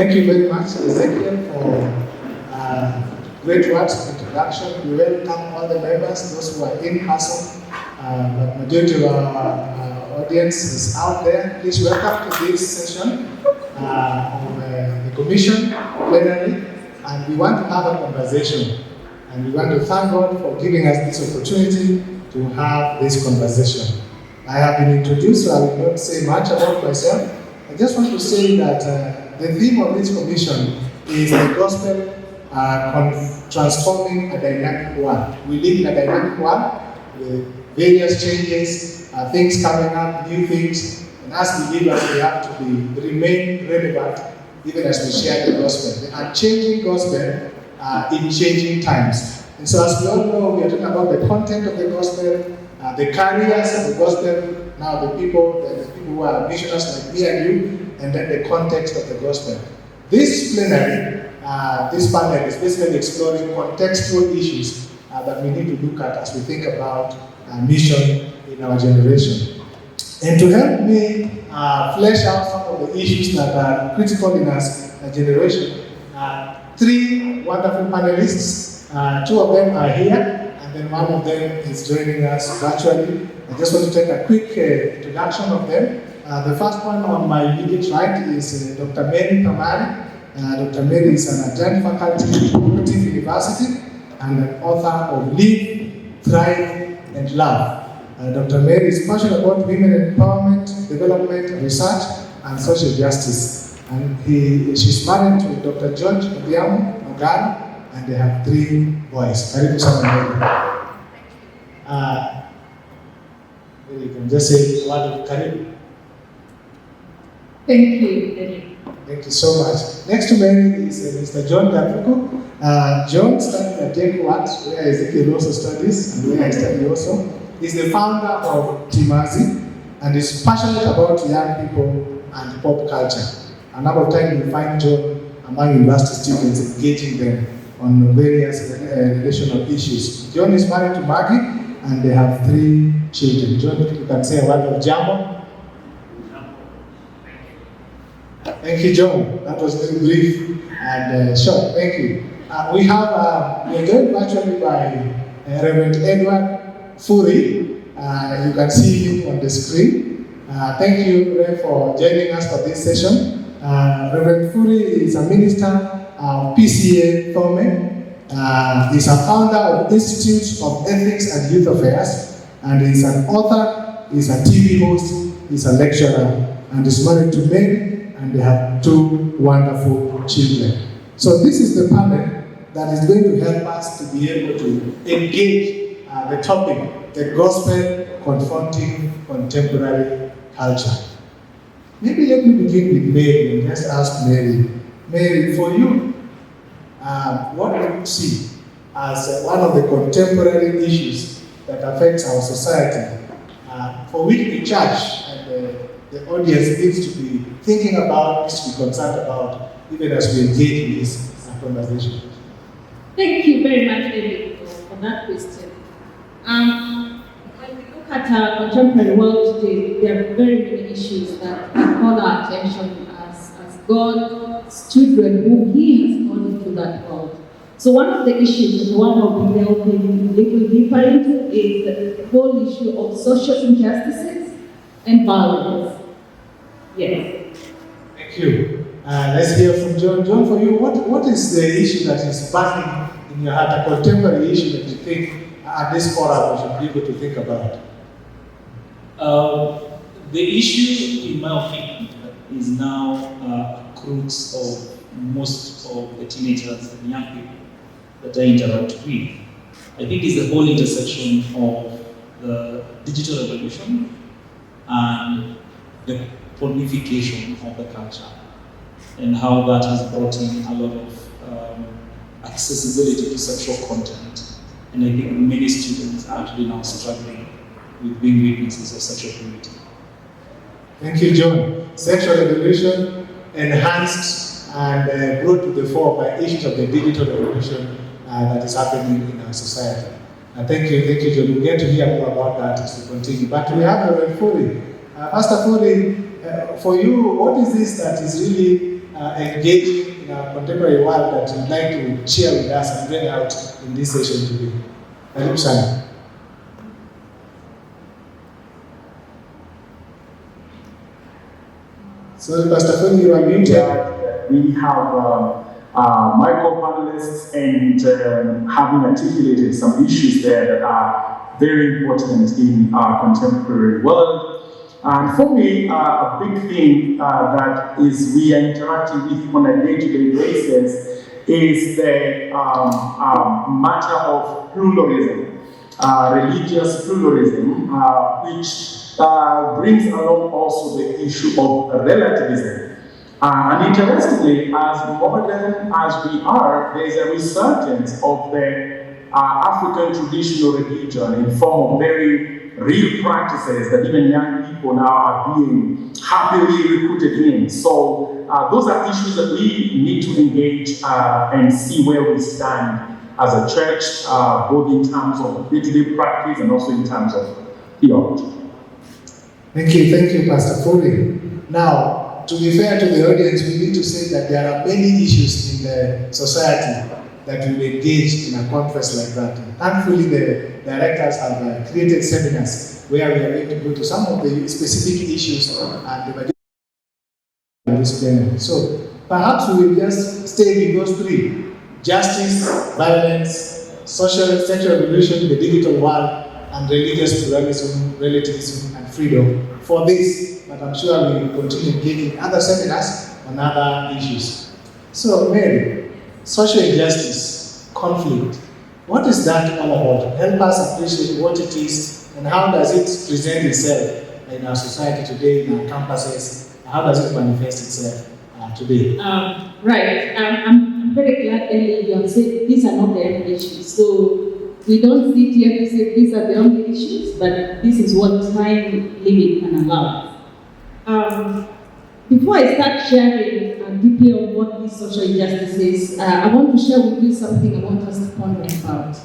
Thank you very much, Ezekiel, for great words of introduction. We welcome all the members, those who are in person, but majority of our audience is out there. Please welcome to this session of the Commission plenary, and we want to have a conversation. And we want to thank God for giving us this opportunity to have this conversation. I have been introduced, so I will not say much about myself. I just want to say that the theme of this commission is the gospel transforming a dynamic world. We live in a dynamic world with various changes, things coming up, new things, and as believers we have to remain relevant even as we share the gospel. The unchanging gospel in changing times. And so as we all know, we are talking about the content of the gospel, the carriers of the gospel, now the people who are missionaries like me and you, and then the context of the gospel. This plenary, this panel is basically exploring contextual issues that we need to look at as we think about mission in our generation. And to help me flesh out some of the issues that are critical in our generation, three wonderful panelists. Two of them are here, and then one of them is joining us virtually. I just want to take a quick introduction of them. The first one on my immediate right is Dr. Mary Kamari. Dr. Mary is an adjunct faculty at Cooperative University and an author of Live, Thrive, and Love. Dr. Mary is passionate about women empowerment, development, research, and social justice. And she's married to Dr. George Odhiambo Ogara, and they have 3 boys. Karibu sana Mary. You can just say one of Karibu. Thank you, Eric. Thank you so much. Next to Mary is Mr. John Gapuko. John studied at JKUAT, where Ezekiel also studies, and where I study also. He's the founder of Timazi, and is passionate about young people and pop culture. A number of times you find John among university students engaging them on various relational issues. John is married to Maggie, and they have 3 children. John, you can say a word of Jambo. Thank you, John. That was very brief and short. Thank you. We are joined virtually by Reverend Edward Furi. You can see him on the screen. Thank you, Rev, for joining us for this session. Reverend Furi is a minister of PCA Thome. He's a founder of Institute of Ethics and Youth Affairs, and he's an author, he's a TV host, he's a lecturer, and is married to Mary, and they have 2 wonderful children. So this is the panel that is going to help us to be able to engage the topic, the gospel confronting contemporary culture. Maybe let me begin with Mary and just ask Mary. Mary, for you, what do you see as one of the contemporary issues that affects our society, for which the church and the audience needs to be thinking about, needs to be concerned about, even as we engage in this conversation? Thank you very much, David, for that question. When we look at our contemporary world today, there are very many issues that call our attention as God's children whom He has called into that world. So one of the issues, and one of the delving a little deeper into, is the whole issue of social injustices and violence. Yes. Thank you. Let's hear from John. John, for you, what is the issue that is burning in your heart, a contemporary issue that you think at this forum we should be able to think about? The issue, in my opinion, is now a crux of most of the teenagers and young people that I interact with. I think it's the whole intersection of the digital revolution and the pornification of the culture, and how that has brought in a lot of accessibility to sexual content. And I think many students are actually now struggling with being witnesses of sexual purity. Thank you, John. Sexual revolution enhanced and brought to the fore by issues of the digital revolution that is happening in our society. Thank you, John. We'll get to hear more about that as we continue. But we have Reverend Furi. Pastor Furi, for you, what is this that is really engaging in our contemporary world that you'd like to share with us and bring out in this session today? Karibu sana. So, Pastor Femi, you are muted. We have my co-panelists and having articulated some issues there that are very important in our contemporary world. And for me, a big thing that is we are interacting with on a day-to-day basis is the matter of pluralism, religious pluralism, which brings along also the issue of relativism. And interestingly, as modern as we are, there is a resurgence of the African traditional religion in form of very real practices that even young people now are being happily recruited in. So those are issues that we need to engage and see where we stand as a church, both in terms of day-to-day practice and also in terms of theology. Thank you, Pastor Foley. Now, to be fair to the audience, we need to say that there are many issues in the society that will engage in a conference like that. Thankfully, the directors have created seminars where we are going to go to some of the specific issues and the in this plenary. So, perhaps we will just stay with those three: justice, violence, sexual revolution in the digital world, and religious pluralism, relativism, and freedom for this. But I'm sure we will continue engaging other seminars on other issues. So, Mary, social injustice, conflict, what is that all about? Help us appreciate what it is and how does it present itself in our society today, in our campuses. How does it manifest itself today? Right. I'm very glad, Ellie, you have said these are not the only issues. So we don't sit here to say these are the only issues, but this is what time limit can allow. Before I start sharing deeply on what this social injustice is, I want to share with you something I want us to ponder about.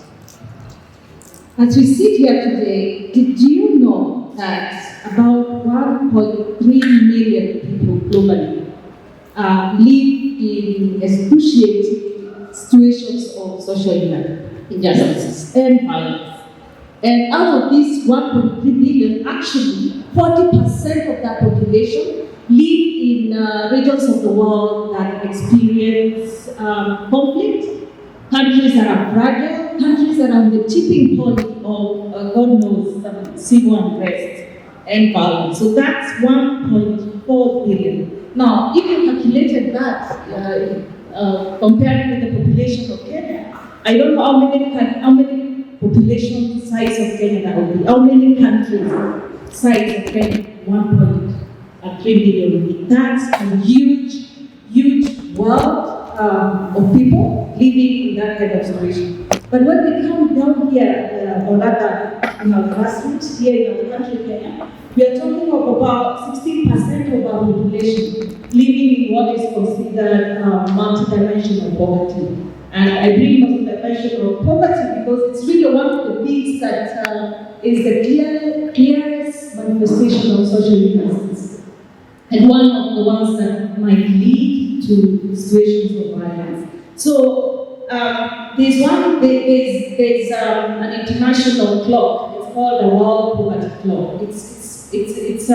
As we sit here today, did you know that about 1.3 million people globally live in excruciating situations of social injustices and violence? And out of this 1.3 billion, actually 40% of that population live in regions of the world that experience conflict, countries that are fragile, countries that are on the tipping point of, God knows, civil unrest and violence. So that's 1.4 billion. Now, if you calculated that, comparing with the population of Kenya, I don't know how many population size of Kenya that will be, how many countries size of Kenya, 1.3 billion will be. That's a huge world of people living in that kind of situation. But when we come down here, or rather in our grassroots here in our country, Kenya, we are talking of about 16% of our population living in what is considered multidimensional poverty. And I bring multidimensional poverty because it's really one of the things that is the clearest manifestation of social injustice, and one of the ones that might lead to situations of violence. So there's an international clock. It's called the World Poverty Clock. It's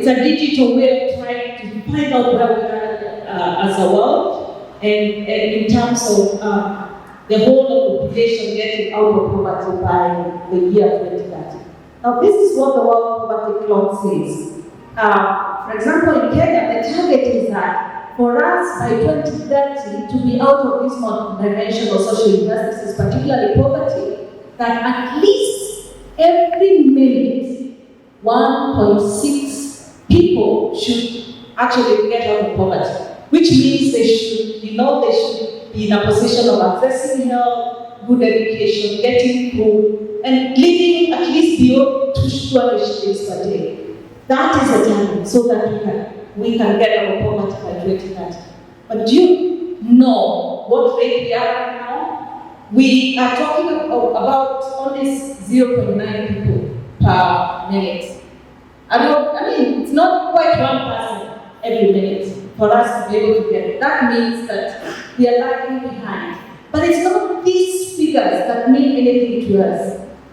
a digital way of trying to find out where we are as a world, and in terms of the whole of the population getting out of poverty by the year 2030. Now, this is what the World Poverty Clock says. For example, in Kenya, the target is that for us by 2030 to be out of this multidimensional social injustices, particularly poverty, that at least every minute 1.6 people should actually get out of poverty, which means they should be in a position of accessing health, good education, getting food, and living at least beyond 200 shillings per day. That is a target, so that we can get out of poverty by 2030. But do you know what rate we are at now? We are talking about only 0.9 people per minute. I mean, it's not quite one person every minute for us to be able to get it. That means that we are lagging behind. But it's not these figures that mean anything to us.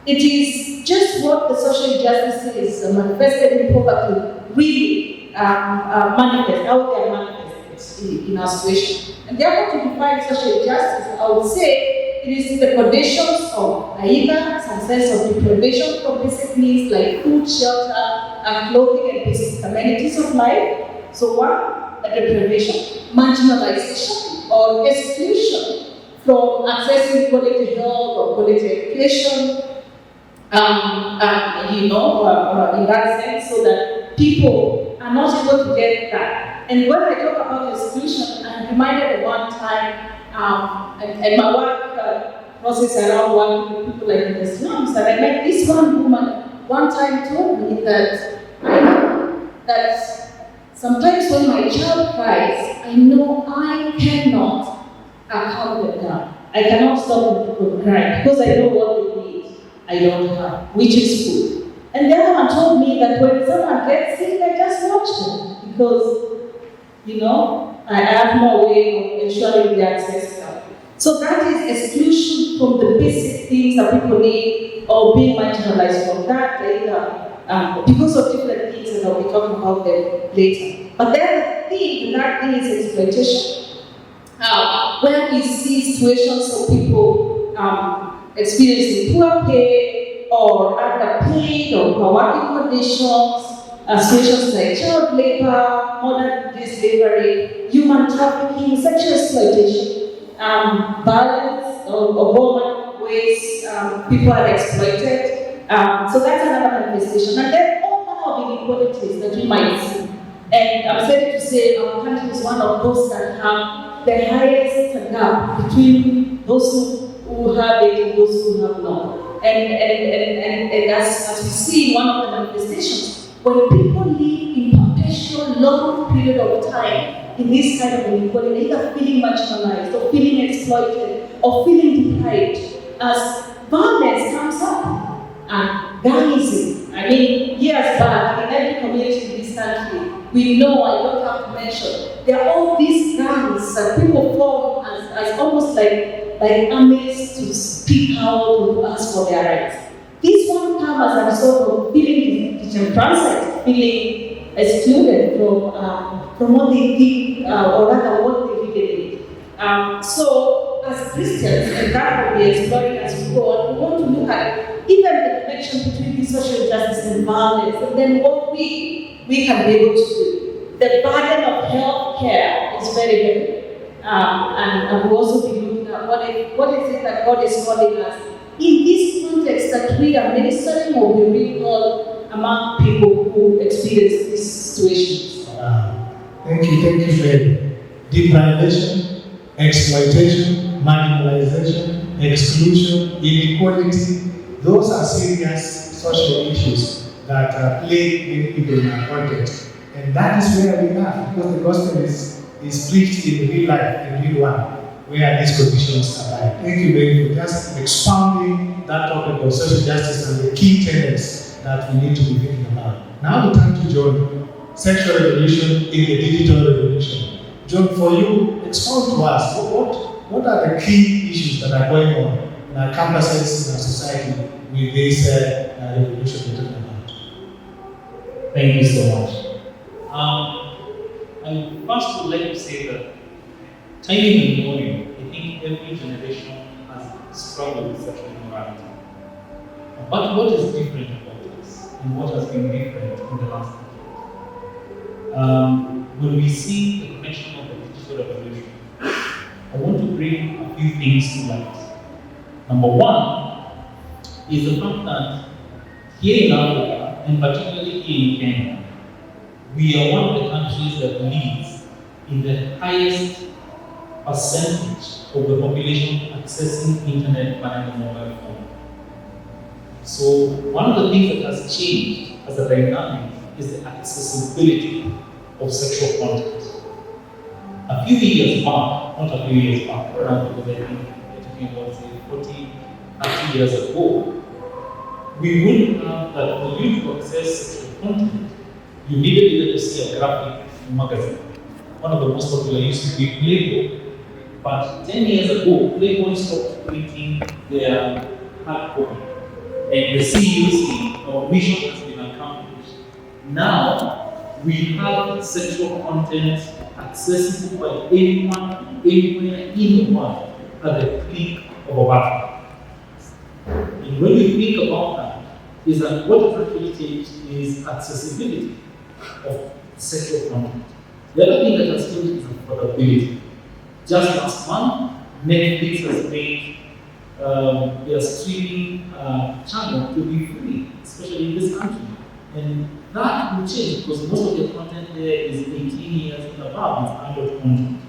It is just what the social injustices manifested in poverty really manifest, how they are manifested in our situation. And therefore, to define social justice, I would say it is the conditions of either some sense of deprivation from basic needs like food, shelter, and clothing and basic amenities of life. So one, a deprivation, marginalization, or exclusion from accessing quality health or quality education, in that sense, so that people are not able to get that. And when I talk about exclusion, I'm reminded of one time, and my work process around working with people like in the slums, and I met this one woman one time told me that sometimes when my child cries, I know I cannot calm them down. I cannot stop them from crying because I know what they need. I don't have, which is food. And the other one told me that when someone gets sick, I just watch them because, I have no way of ensuring the access to health. So that is exclusion from the basic things that people need or being marginalized from that later because of different things, and I'll be talking about them later. But then the thing, that thing is exploitation. Where we see situations of people experiencing poor pay or underpaid or poor working conditions, situations like child labor, modern day slavery, human trafficking, sexual exploitation, violence of all ways people are exploited. So that's another manifestation. And then all manner of inequalities that we might see. And I'm sad to say our country is one of those that have the highest gap between those who have it and those who have not. And as we see in one of the manifestations, when people live in perpetual long period of time in this kind of inequality, either feeling marginalized or feeling exploited or feeling deprived, as violence comes up and gangism. I mean, years back, in every community in this country, we know, I don't have to mention, there are all these gangs that people form as almost like armies to speak out to ask for their rights. This one comes as a sort of feeling disenfranchised, feeling excluded from what they think, or rather what they really need. So, as Christians, and that will be exploring as we go on, we want to look at even the connection between this social justice and violence, and then what we can be able to do. The burden of health care is very heavy. And we'll also be looking at what is it that God is calling us in this context that we are ministering or we're being called among people who experience these situations. Thank you, Fred. Deprivation, exploitation, marginalization, exclusion, inequality, those are serious social issues that plague many people in our context. And that is where we are, because the gospel is preached in real life, in real one, where these conditions abide. Thank you very much for just expounding that topic of social justice and the key tenets that we need to be thinking about. Now we turn to John, sexual revolution in the digital revolution. John, for you, expound to us, what are the key issues that are going on in our campuses, in our society, with this revolution we're talking about? Thank you so much. I first would like to say that time immemorial, I think every generation has struggled with sexual immorality. But what is different about this, and what has been different in the last decade? When we see the connection of the digital revolution, I want to bring a few things to light. Number one is the fact that here in Africa, and particularly here in Kenya, we are one of the countries that leads in the highest percentage of the population accessing internet via the mobile phone. So one of the things that has changed as a dynamic is the accessibility of sexual content. A few years back, not a few years back, around because I think we're talking about say 40, 30 years ago, we wouldn't have that for you to access sexual content, you needed either to see a graphic magazine one of the most popular used to be Playboy. But 10 years ago, Playboy stopped printing their hard copy. And the CUC, our mission has been accomplished. Now, we have sexual content accessible by anyone, anywhere in the world at the click of a button. And when you think about that, is that what has actually changed is accessibility of sexual content. The other thing that has changed is affordability. Just last month, Netflix has made their streaming channel to be free, especially in this country. And that will change because most of the content there is 18 years and above, it's adult content.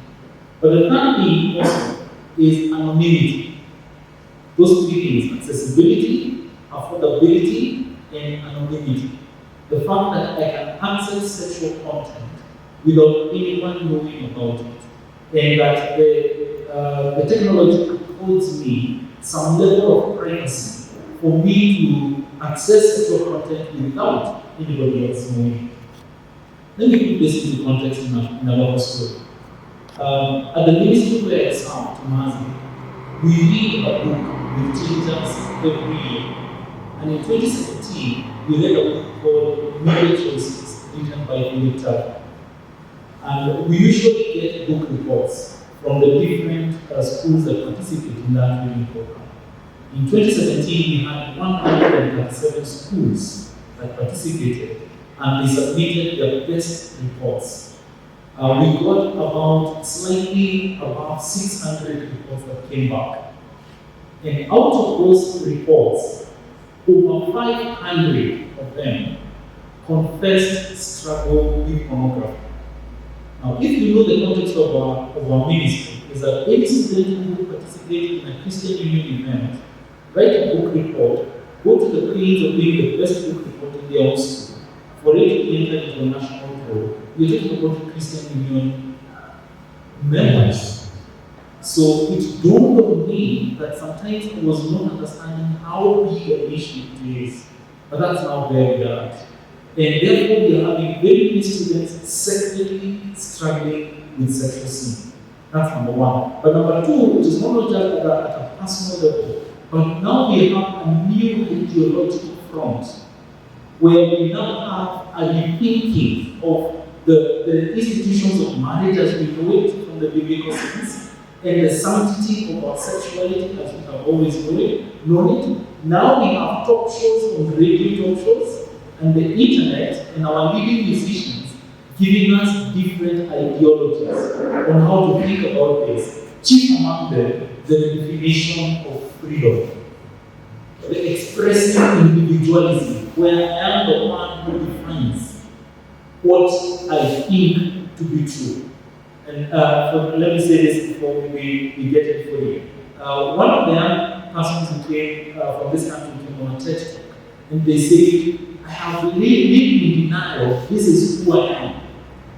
But the third thing also is anonymity. Those three things, accessibility, affordability, and anonymity. The fact that I can access sexual content without anyone knowing about it. And that the technology affords me some level of privacy for me to access sexual content without anybody else knowing. Let me put this into context in a local story. At the ministry where I served, Tomazi, we read a book with teenagers every year. And in 2017, we read a book called Media Choices, written by Philip Tucker. And we usually get book reports from the different schools that participate in that reading program. In 2017, we had 137 schools that participated, and they submitted their best reports. We got about slightly above 600 reports that came back. And out of those reports, over 500 of them confessed struggle with pornography. Now, if you know the context of our ministry, is that any student who participates in a Christian Union event, write a book report, go to the pains of being the best book report in their own school. For it to be entered into a national role, you're talking about Christian Union members. So it dawned on me that sometimes I was not understanding how big an issue it is. But that's now where we are. And therefore, we are having very many students secretly struggling with sexual sin. That's number one. But number two, which is not just at a personal level, but now we have a new ideological front where we now have a rethinking of the institutions of marriage as we know it from the biblical sense, and the sanctity of our sexuality as we have always known it. Now we have talk shows on radio talk shows, and the internet and our leading musicians giving us different ideologies on how to think about this. Chief among them, the definition of freedom. The expressing individualism, where I am the one who defines what I think to be true. And let me say this before we get it for you. One of the young persons who came from this country came on a TED Talk, and they said, I have lived in denial, this is who I am.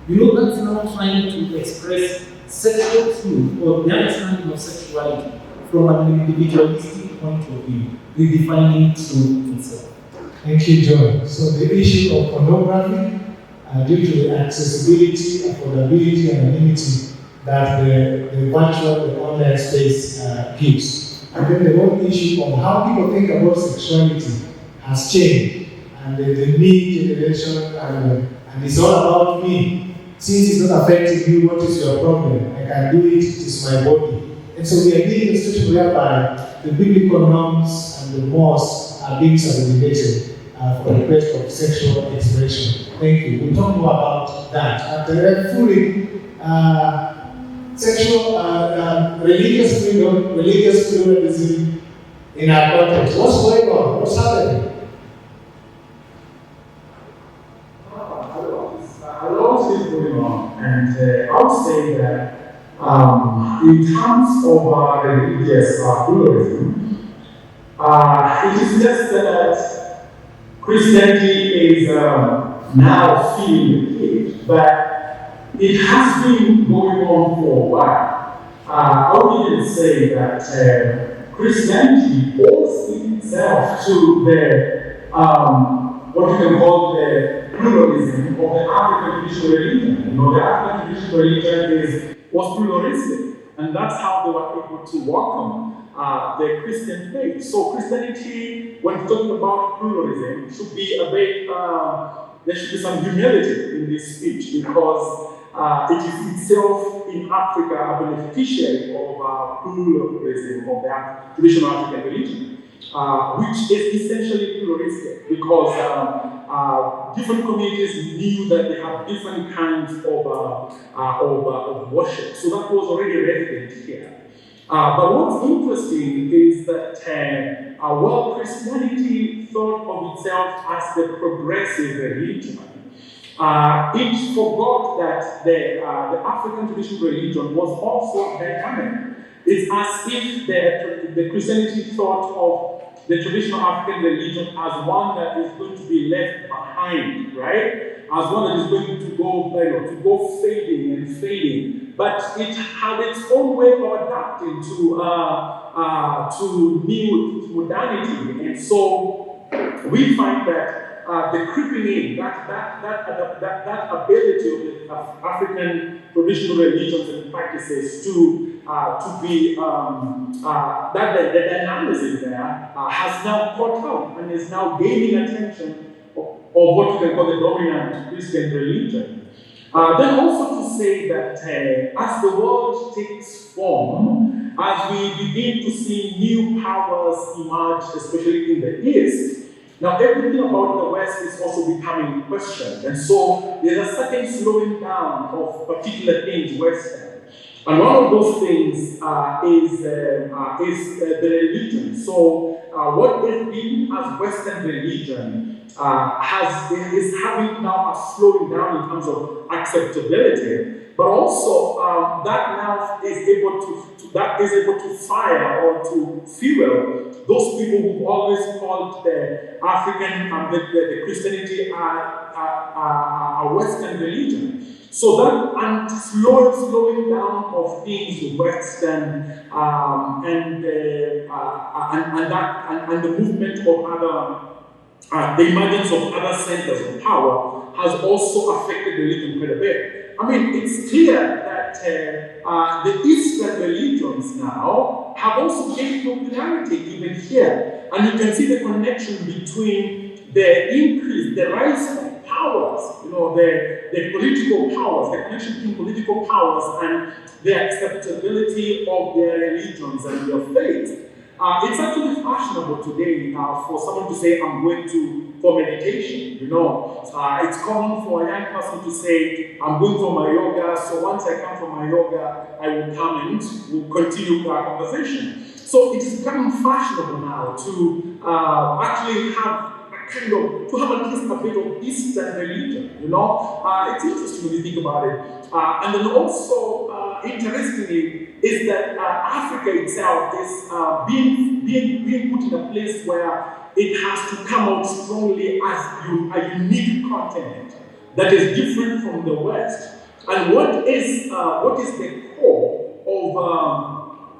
You know, that's now trying to express sexual truth or the understanding of sexuality from an individualistic point of view, redefining truth itself. Thank you, John. So the issue of pornography, due to the accessibility, affordability, and anonymity that the virtual and online space gives. And then the whole issue of how people think about sexuality has changed. And the me generation, and it's all about me. Since it's not affecting you, what is your problem? I can do it, it is my body. And so we are being in a situation whereby the biblical norms and the mores are being subordinated for the quest of sexual expression. Thank you. We'll talk more about that. And fully sexual, religious freedom, religious pluralism in our context. What's going on? What's happening? And I would say that in terms of religious pluralism, it is just that Christianity is now feeling it, but it has been going on for a while. I would even say that Christianity owes itself to the what you can call the pluralism of the African traditional religion. The African traditional religion was pluralistic, and that's how they were able to welcome the Christian faith. So Christianity, when talking about pluralism, should be a bit, there should be some humility in this speech, because it is itself in Africa a beneficiary of pluralism of the traditional African religion. Which is essentially pluralistic, because different communities knew that they have different kinds of worship. So that was already evident here. But what's interesting is that while Christianity thought of itself as the progressive religion, it forgot that the African traditional religion was also dynamic. It's as if the Christianity thought of the traditional African religion as one that is going to be left behind, right? As one that is going to go fading and fading. But it had its own way of adapting to new modernity. And so we find that the creeping in, that ability of the African traditional religions and practices to be that the dynamism there has now caught up and is now gaining attention of what you can call the dominant Christian religion. Then also to say that as the world takes form, as we begin to see new powers emerge, especially in the East, now everything about the West is also becoming questioned, and so there's a certain slowing down of particular things Western. And one of those things is the religion. So what is being as Western religion is having now a slowing down in terms of acceptability, but also that now is able to fire or to fuel those people who always called the African the Christianity a Western religion. So that and slowing down of things Western and the movement of other the emergence of other centers of power has also affected the religion quite a bit. I mean, it's clear that the Eastern religions now have also gained popularity even here, and you can see the connection between the rise of powers, the political powers, the connection between political powers and the acceptability of their religions and their faith. It's actually fashionable today for someone to say, I'm going for meditation, It's common for a young person to say, I'm going for my yoga, so once I come from my yoga, I will come and we'll continue our conversation. So it is becoming fashionable now to actually have to have at least a bit of Eastern religion, It's interesting when you think about it. And then also, interestingly, is that Africa itself is being put in a place where it has to come out strongly as a unique continent that is different from the West. And what is the core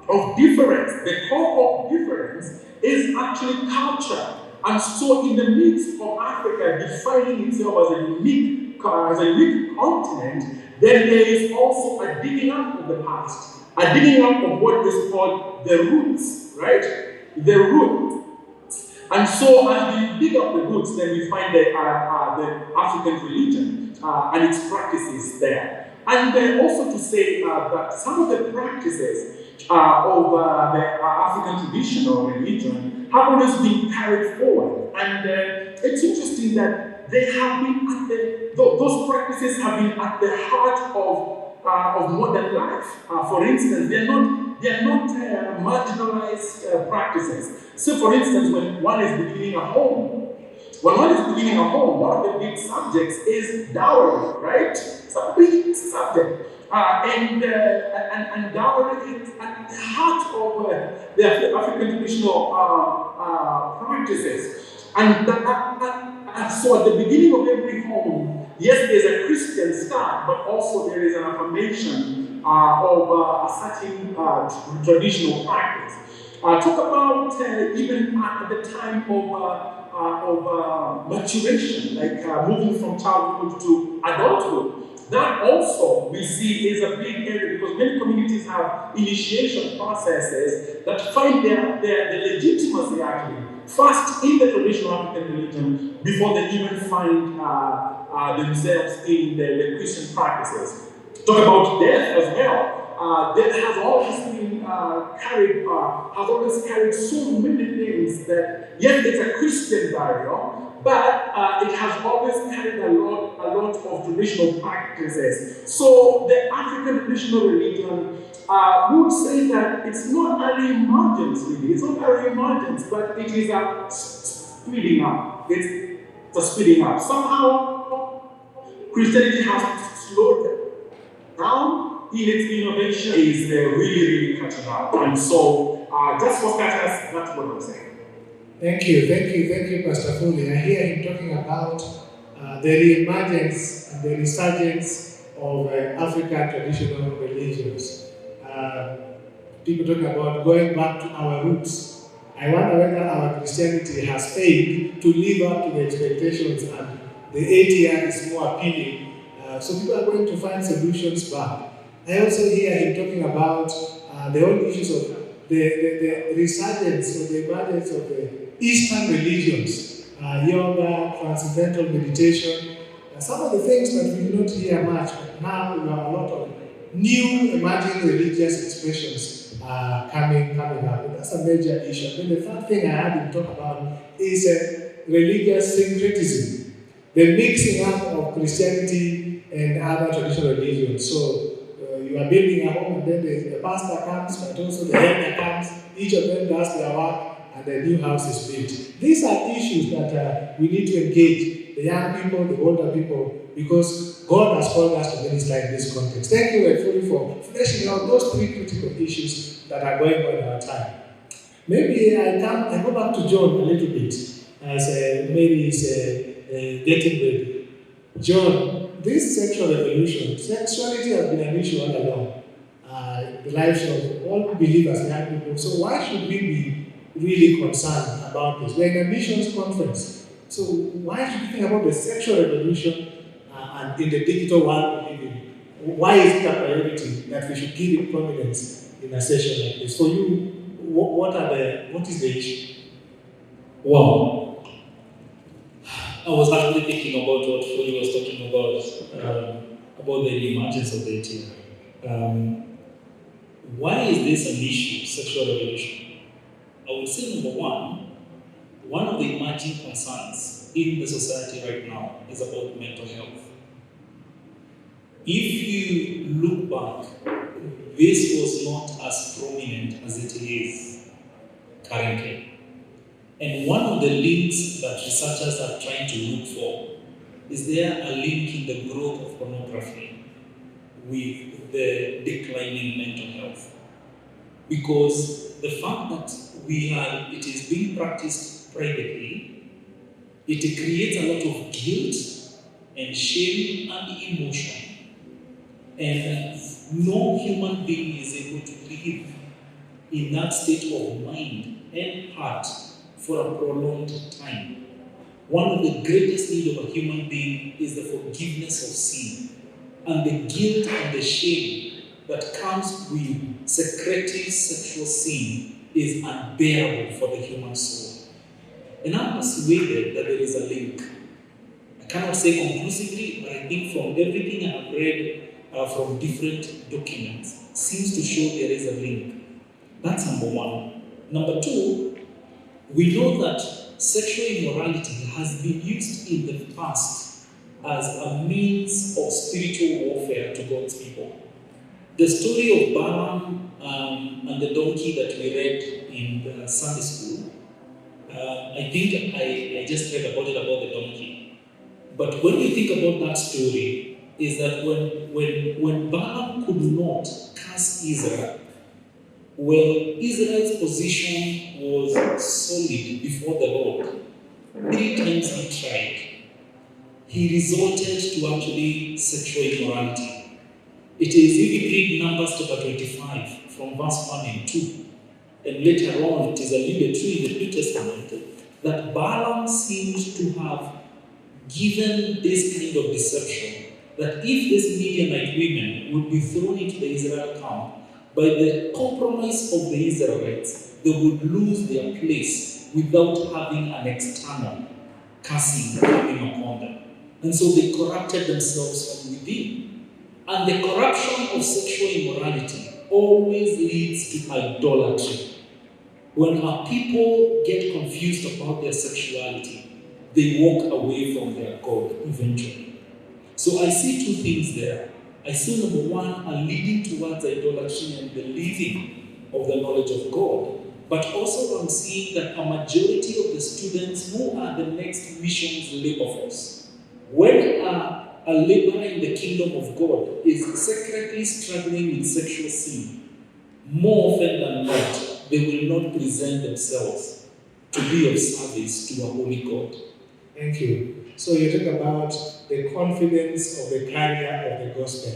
of difference? The core of difference is actually culture. And so in the midst of Africa defining itself as a unique continent, then there is also a digging up of the past, a digging up of what is called the roots, right? The roots. And so as we dig up the roots, then we find the African religion and its practices there. And then also to say that some of the practices of the African traditional religion have always been carried forward. And it's interesting that they have been those practices have been at the heart of modern life. For instance, they're not marginalized practices. So for instance, when one is beginning a home, one of the big subjects is dowry, right? It's a big subject. And dowry is at the heart of the African traditional practices. And so at the beginning of every home, yes, there's a Christian start, but also there is an affirmation of a certain traditional practice. Talk about even at the time maturation, like moving from childhood to adulthood. That also we see is a big area because many communities have initiation processes that find their legitimacy actually first in the traditional African religion before they even find themselves in the Christian practices. Talk about death as well. Death has always been carried so many things that yes, it's a Christian burial, but it has always carried a lot of traditional practices. So the African traditional religion would say that it's not early emergence, really. It's not early emergence, but it is a speeding up. It's a speeding up. Somehow, Christianity has slowed down in its innovation is really catching up. And so, just for starters, that's what I'm saying. Thank you, Pastor Foley. I hear him talking about the re-emergence and the resurgence of African traditional religions. People talking about going back to our roots. I wonder whether our Christianity has failed to live up to the expectations and the ATR is more appealing. So people are going to find solutions back. I also hear him talking about the whole issues of the resurgence or the emergence of the Eastern religions, yoga, transcendental meditation, some of the things that we do not hear much, but now we have a lot of new emerging religious expressions coming up. And that's a major issue. And then the third thing I had him talk about is religious syncretism, the mixing up of Christianity and other traditional religions. So you are building a home and then the pastor comes, but also the elder comes, each of them does their work, and the new house is built. These are issues that we need to engage the young people, the older people, because God has called us to minister in this context. Thank you, Efuri, for fleshing out those three critical issues that are going on in our time. Maybe I go back to John a little bit as Mary is getting ready. John, this sexual revolution, sexuality has been an issue all along. The lives of all believers, young people. So why should we be really concerned about this? We're in a missions conference. So why should we think about the sexual revolution and in the digital world we live in? Why is it a priority that we should give it prominence in a session like this? For you, what is the issue? Wow. I was actually thinking about what Foley was talking about the emergence of the ATR. Why is this an issue, sexual revolution? I would say number one of the emerging concerns in the society right now is about mental health. If you look back, this was not as prominent as it is currently. And one of the links that researchers are trying to look for is there a link in the growth of pornography with the declining mental health? Because the fact that it is being practiced privately, it creates a lot of guilt and shame and emotion. And no human being is able to live in that state of mind and heart for a prolonged time. One of the greatest needs of a human being is the forgiveness of sin and the guilt and the shame that comes with secretive sexual sin is unbearable for the human soul. And I'm persuaded that there is a link. I cannot say conclusively, but I think from everything I have read from different documents, seems to show there is a link. That's number one. Number two, we know that sexual immorality has been used in the past as a means of spiritual warfare to God's people. The story of Balaam and the donkey that we read in the Sunday school, I think I just read about the donkey. But when you think about that story, is that when Balaam could not curse Israel, well, Israel's position was solid before the Lord. 3 times he tried. He resorted to actually sexual immorality. It is, if you read Numbers chapter 25, from verse 1 and 2, and later on, it is alluded to in the New Testament, that Balaam seemed to have given this kind of deception, that if these Midianite women would be thrown into the Israel camp, by the compromise of the Israelites, they would lose their place without having an external cursing coming upon them. And so they corrupted themselves from within. And the corruption of sexual immorality always leads to idolatry. When our people get confused about their sexuality, they walk away from their God eventually. So I see two things there. I see, number one, a leading towards idolatry and the living of the knowledge of God. But also I'm seeing that a majority of the students who are the next missions labor force, when a laborer in the kingdom of God is secretly struggling with sexual sin, more often than not, they will not present themselves to be of service to a holy God. Thank you. So you talk about the confidence of the carrier of the gospel.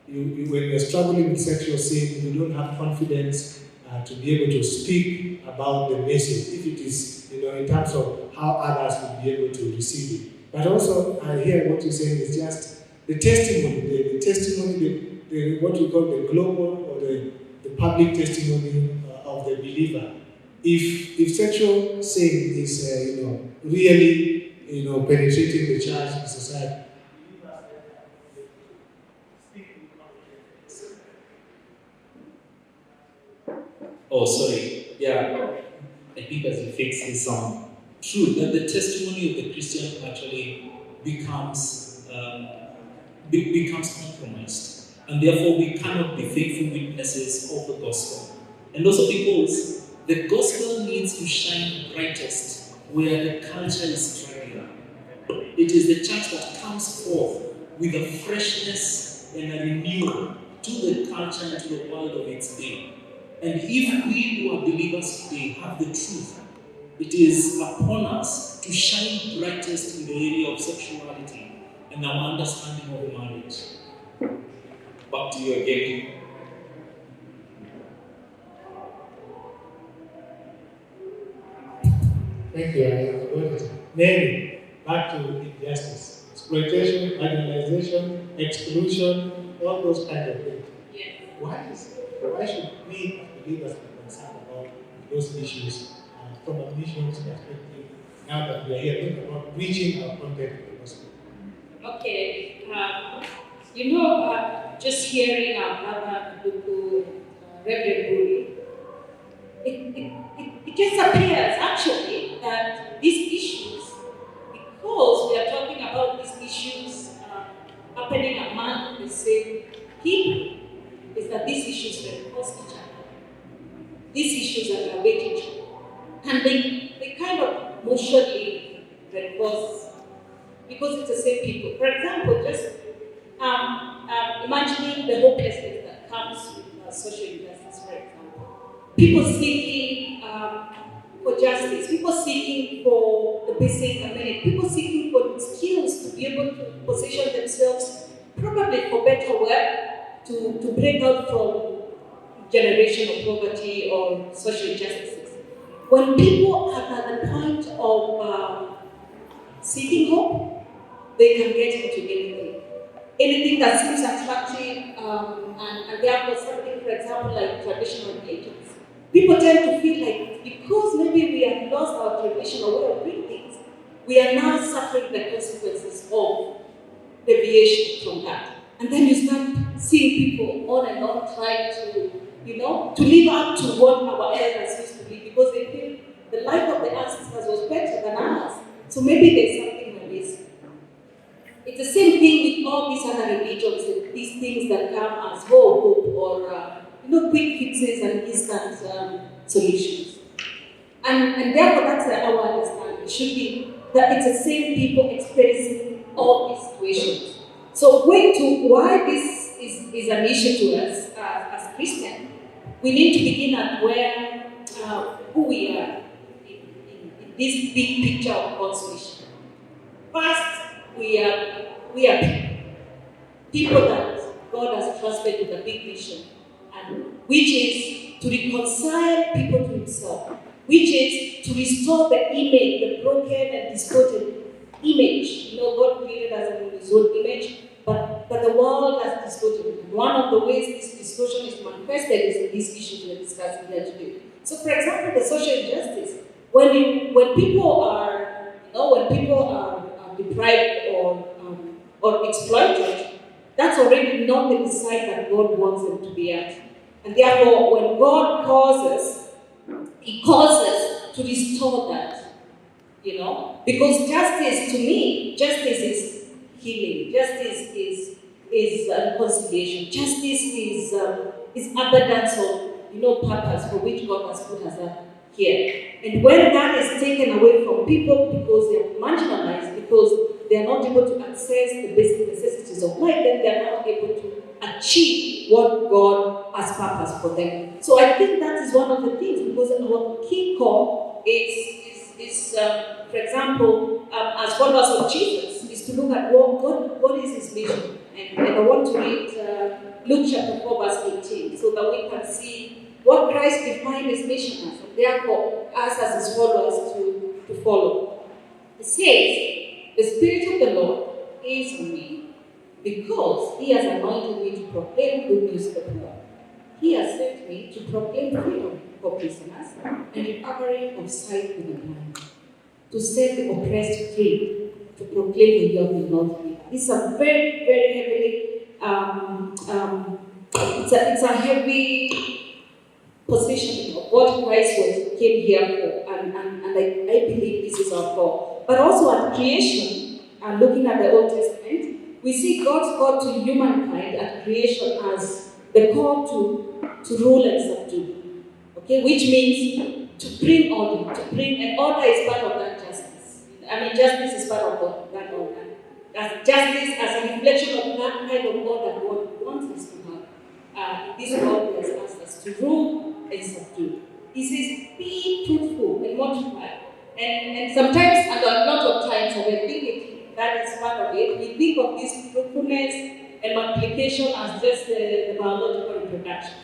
When you're struggling with sexual sin, you don't have confidence to be able to speak about the message, if it is, in terms of how others will be able to receive it. But also, I hear what you're saying is just the testimony, the testimony, the what we call the global or the public testimony of the believer. If sexual sin is, really, penetrating the church and society. Oh, sorry. Yeah, I think as you fix this true, that the testimony of the Christian actually becomes compromised. And therefore we cannot be faithful witnesses of the gospel. And also because the gospel needs to shine brightest where the culture is struggling. It is the church that comes forth with a freshness and a renewal to the culture and to the world of its day. And if we who are believers today have the truth, it is upon us to shine brightest in the area of sexuality and our understanding of marriage. Back to you again. Thank you. I got it. Namely, back to injustice, exploitation, marginalization, exclusion, all those kind of things. Yes. Why should we as believers be concerned about those issues from a missions perspective? Now that we are here, think about reaching our content of the gospel. Okay. Just hearing our brother Duku, Reverend Buri, it just appears actually that these issues, because we are talking about these issues happening among the same people, is that these issues reinforce each other. These issues are related, and they kind of mutually reinforce because it's the same people. For example, just imagining the hopelessness that comes with social injustice, for example. People seeking for justice, people seeking for the basic amenity, people seeking for skills to be able to position themselves, probably for better work, to break out from generational poverty or social injustices. When people are at the point of seeking hope, they can get into anything. Anything that seems attractive, and therefore something, for example, like traditional religions. People tend to feel like because maybe we have lost our traditional way of doing things, we are now suffering the consequences of deviation from that. And then you start seeing people on and on trying to live up to what our elders used to be because they feel the life of the ancestors was better than ours. So maybe there's something on this. It's the same thing with all these other religions and these things that come as hope or quick fixes and instant solutions. And therefore, that's our understanding. It should be that it's the same people experiencing all these situations. So going to why this is an issue to us as Christians, we need to begin at where who we are in this big picture of God's mission. First, we are people that God has trusted with a big mission, and which is to reconcile people to Himself. which is to restore the image, the broken and distorted image. God created us in His own image, but the world has distorted it. One of the ways this distortion is manifested is in these issues we are discussing here today. So, for example, the social injustice. When people are, deprived or exploited, that's already not the side that God wants them to be at. And therefore, when God calls us, He calls us to restore that. Because justice, to me, justice is healing. Justice is reconciliation. Justice is abundance of purpose for which God has put us up here. And when that is taken away from people because they are marginalized, because they are not able to access the basic necessities of life, then they are not able to achieve what God has purposed for them. So I think that is one of the things, because our key call is for example, as followers of Jesus, is to look at what is His mission. And I want to read Luke chapter 4, verse 18, so that we can see what Christ defined His mission as, and therefore us as His followers to follow. It says, "The Spirit of the Lord is on me, because He has anointed me to proclaim good news to the poor. He has sent me to proclaim freedom for prisoners and recovery of sight for the blind, to set the oppressed free, to proclaim the year of the Lord's favor." This is a very, very heavily, it's a heavy position of what Christ came here for, and I believe this is our call. But also at creation, and looking at the Old Testament, we see God's call to humankind at creation as the call to rule and subdue. Okay, which means to bring order, and order is part of that justice. Justice is part of that order. Justice as a reflection of that kind of order God wants us to have. This world has asked us to rule and subdue. He says, be fruitful and multiply. And sometimes, and a lot of times, when we think that is part of it, we think of this fruitfulness and multiplication as just the biological reproduction.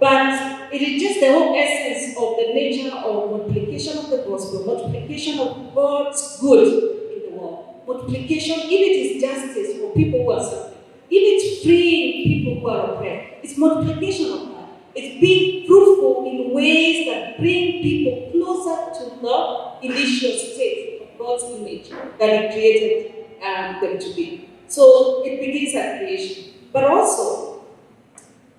But it is just the whole essence of the nature of multiplication of the gospel, multiplication of God's good in the world. Multiplication, if it is justice for people who are suffering, if it's freeing people who are oppressed, it's multiplication of that. It's being fruitful in ways that bring people closer to the initial state of God's image that He created them to be. So it begins at creation. But also,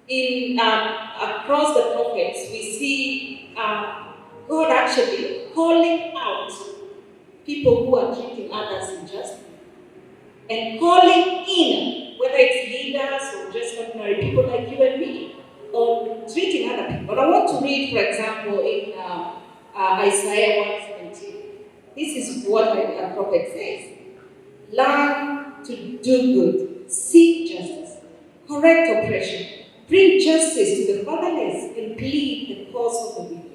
across the prophets, we see God actually calling out people who are treating others unjustly, and calling in, whether it's leaders or just ordinary people like you and me, on treating other people. But I want to read, for example, in Isaiah 1:17. This is what a prophet says: "Learn to do good, seek justice, correct oppression, bring justice to the fatherless, and plead the cause of the widow."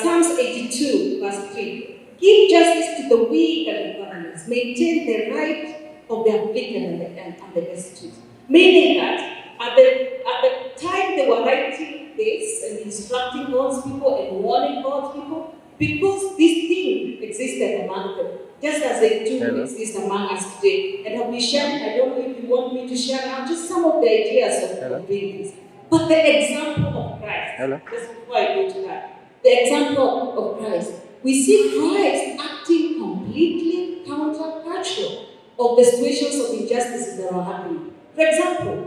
Psalms 82, verse 3. "Give justice to the weak and the fatherless, maintain the right of the afflicted and the destitute." Meaning that at the time they were writing this and instructing God's people and warning God's people, because this thing existed among them, just as they do exist among us today. And have we shared, I don't know if you want me to share now, just some of the ideas of doing this. But the example of Christ, just before I go to that, the example of Christ, we see Christ acting completely countercultural of the situations of injustices that are happening. For example,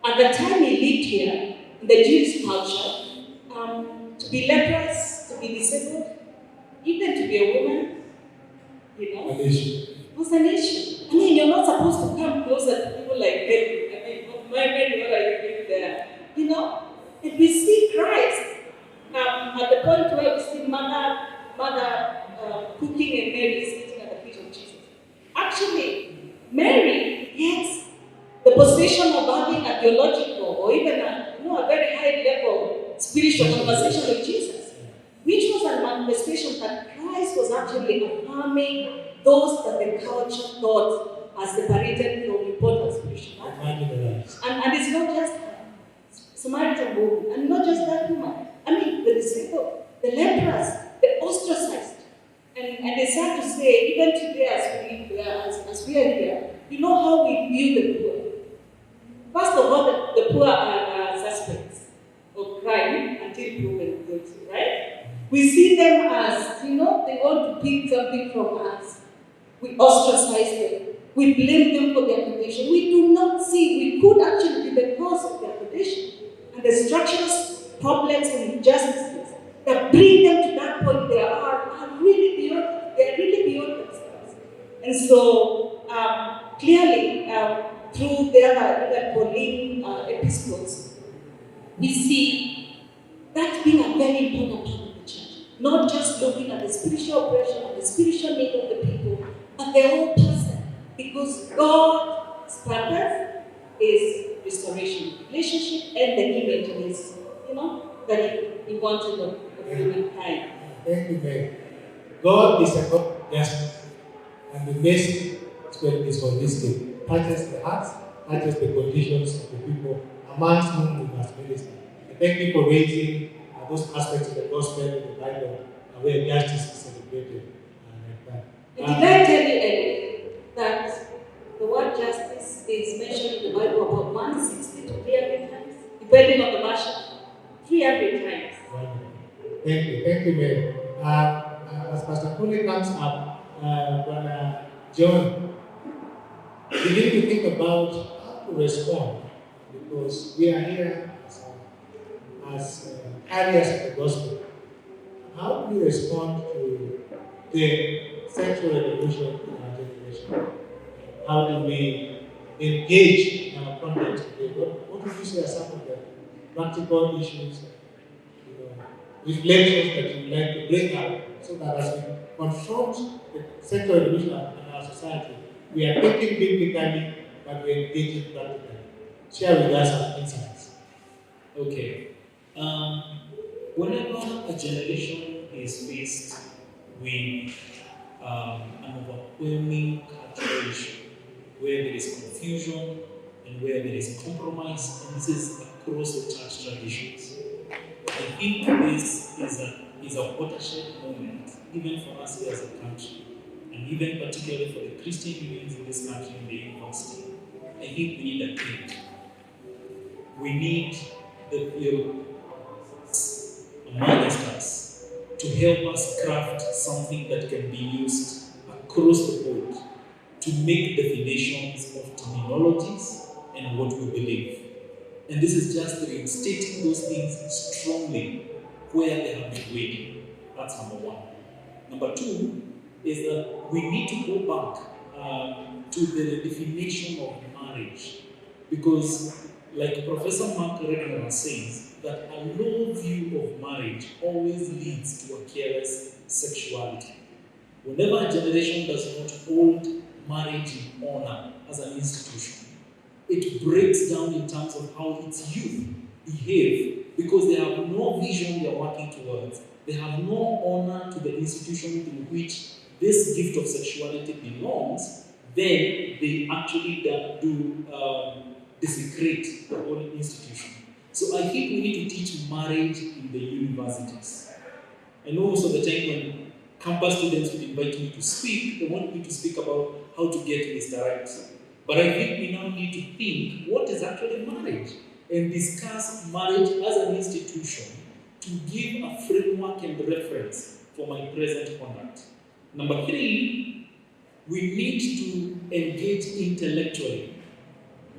at the time He lived here, in the Jewish culture, to be leprous, to be disabled, even to be a woman, An issue. was an issue. You're not supposed to come closer to people like Mary. Mary, what are you doing there? And we see Christ at the point where we see mother cooking and Mary sitting at the feet of Jesus. Actually, Mary, yes, the position of having a theological or even a very high level spiritual conversation with Jesus, which was a manifestation that Christ was actually affirming those that the culture thought are separated from important spiritual matters. And it's not just Samaritan woman, and not just that woman. The disabled. the lepers, the ostracized. And it's sad to say, even today as we are here, you know how we view the poor. First of all, the poor are suspects of crime until proven guilty, right? We see them as, they want to pick something from us. We ostracize them. We blame them for their condition. We do not see, we could actually be the cause of their condition. And the structural problems and injustices that bring them to that point they are really beyond themselves. And so, clearly, through the other Pauline epistles, we see that being a very important part of the church. Not just looking at the spiritual oppression and the spiritual need of the people, but the whole person. Because God's purpose is restoration, relationship, and the image is, that He wanted of humankind. Thank you, Mary. God is a God of justice, and the message is holistic. Touches the hearts, touches the conditions of the people amongst whom we must minister. And thank you for raising those aspects of the gospel in the Bible where justice is celebrated like that. Did I tell you, Eric, that the word justice is mentioned in the Bible about 160 to 300 times, depending on the version? 300 times. Thank you, Mary. As Pastor Kule comes up, when John, we need to think about how to respond, because we are here as carriers of the gospel. How do we respond to the sexual revolution in our generation? How do we engage in our context today? What would you say are some of the practical issues, reflections that you would like to bring up, so that as we confront the sexual revolution in our society, we are thinking biblically, but we are engaging practically? Share with us some insights. Okay. Whenever a generation is faced with an overwhelming cultural issue, where there is confusion and where there is compromise, and this is across the church traditions, I think this is a watershed moment, even for us here as a country, and even particularly for the Christian unions in this country and the university. I think we need a change. We need the people amongst us to help us craft something that can be used across the board to make definitions of terminologies and what we believe. And this is just reinstating those things strongly where they have been waiting. That's number one. Number two is that we need to go back to the definition of marriage, because like Professor Mark Regner says, that a low view of marriage always leads to a careless sexuality. Whenever a generation does not hold marriage in honor as an institution, it breaks down in terms of how its youth behave, because they have no vision they are working towards. They have no honor to the institution in which this gift of sexuality belongs. Then they actually do desecrate the whole institution. So I think we need to teach marriage in the universities. I know most of the time when campus students would invite me to speak, they want me to speak about how to get Mr. Right. But I think we now need to think what is actually marriage and discuss marriage as an institution to give a framework and reference for my present conduct. Number three, we need to engage intellectually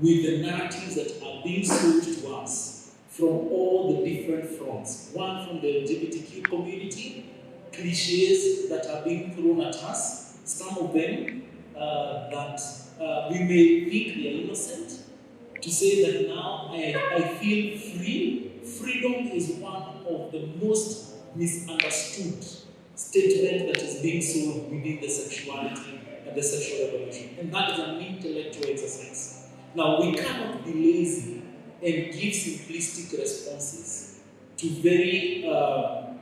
with the narratives that are being sold to us from all the different fronts. One, from the LGBTQ community, cliches that are being thrown at us, some of them that we may think they are innocent, to say that now I feel free. Freedom is one of the most misunderstood statement that is being sold within the sexuality and the sexual revolution. And that is an intellectual exercise. Now, we cannot be lazy and give simplistic responses to very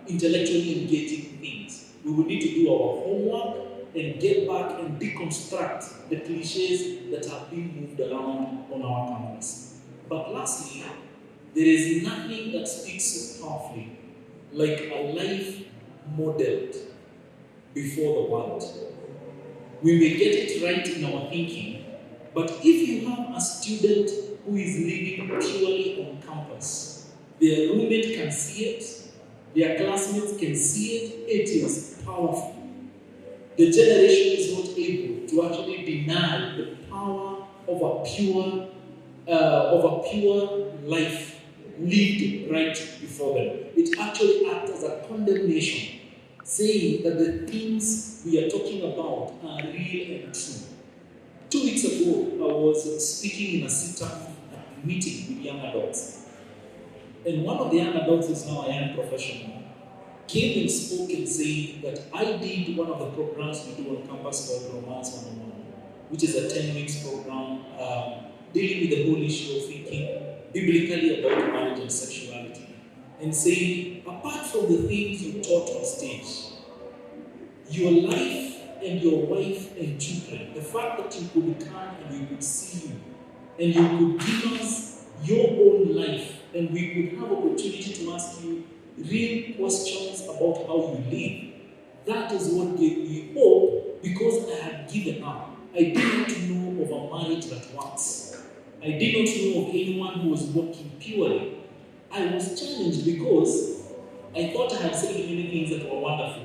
intellectually engaging things. We will need to do our homework and get back and deconstruct the cliches that have been moved around on our campus. But lastly, there is nothing that speaks so powerfully like a life modeled before the world. We may get it right in our thinking, but if you have a student who is living purely on campus, their roommate can see it, their classmates can see it, it is powerful. The generation is not able to actually deny the power of a pure life lived right before them. It actually acts as a condemnation, saying that the things we are talking about are real and true. 2 weeks ago, I was speaking in a sit-down meeting with young adults. And one of the young adults is now a young professional, came and spoke and said that I did one of the programs we do on campus called Romance 101, which is a 10 weeks program dealing with the whole issue of thinking biblically about marriage and sexuality. And saying, apart from the things you taught on stage, your life and your wife and children, the fact that you could come and we could see you, and you could give us your own life, and we could have opportunity to ask you real questions about how you live. That is what gave me hope, because I had given up. I did not know of a marriage that works. I did not know of anyone who was walking purely. I was challenged because I thought I had said many things that were wonderful.